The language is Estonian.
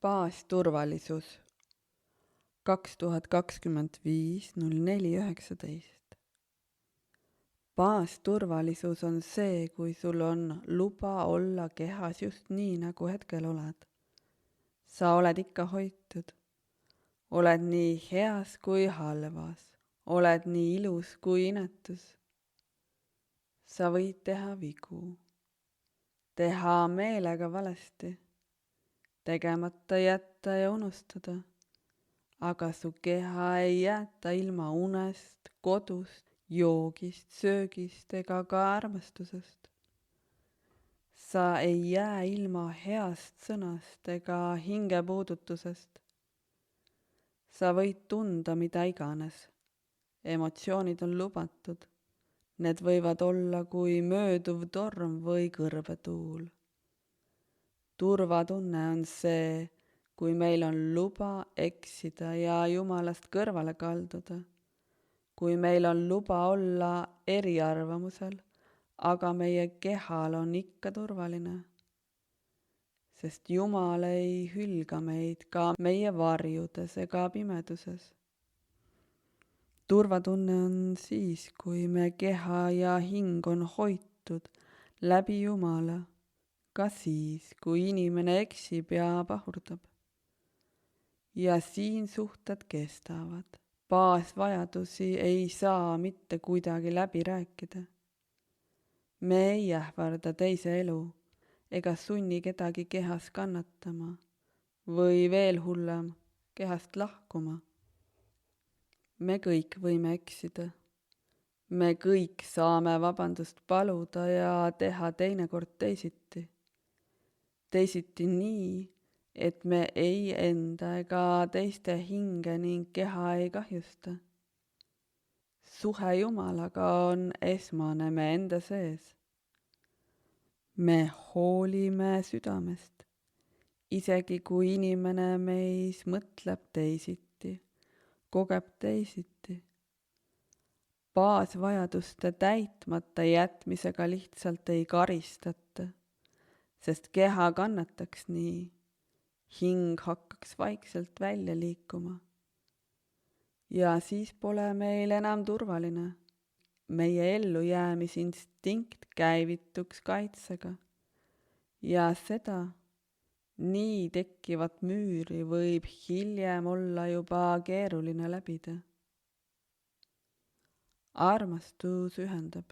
Baasturvalisus 2025.04.19. Baasturvalisus on see, kui sul on luba olla kehas just nii, nagu hetkel oled. Sa oled ikka hoitud. Oled nii heas kui halvas. Oled nii ilus kui inetus. Sa võid teha vigu. Teha meelega valesti. Tegemata jätta ja unustada. Aga su keha ei jäeta ilma unest, kodust, joogist, söögist ega ka armastusest. Sa ei jää ilma heast sõnast ega hingepuudutusest. Sa võid tunda mida iganes. Emotsioonid on lubatud. Need võivad olla kui mööduv torm või kõrbetuul. Turvatunne on see, kui meil on luba eksida ja Jumalast kõrvale kalduda. Kui meil on luba olla eriarvamusel, aga meie kehal on ikka turvaline. Sest Jumal ei hülga meid ka meie varjudes ega pimeduses. Turvatunne on siis, kui me keha ja hing on hoitud läbi Jumala, ka siis, kui inimene eksib ja pahurdab. Ja siin suhted kestavad. Baasvajadusi ei saa mitte kuidagi läbi rääkida. Me ei ähvarda teise elu ega sunni kedagi kehas kannatama või veel hullem, kehast lahkuma. Me kõik võime eksida. Me kõik saame vabandust paluda ja teha teinekord teisiti. Teisiti nii, et me ei enda ega teiste hinge ning keha ei kahjusta. Suhe Jumalaga on esmane me enda sees. Me hoolime südamest, isegi kui inimene meis mõtleb teisiti, kogeb teisiti. Baasvajaduste täitmata jätmisega lihtsalt ei karistata, sest keha kannataks nii, hing hakkaks vaikselt välja liikuma. Ja siis pole meil enam turvaline. Meie ellujäämisinstinkt käivituks kaitsega ja seda nii tekkivat müüri võib hiljem olla juba keeruline läbida. Armastus ühendab.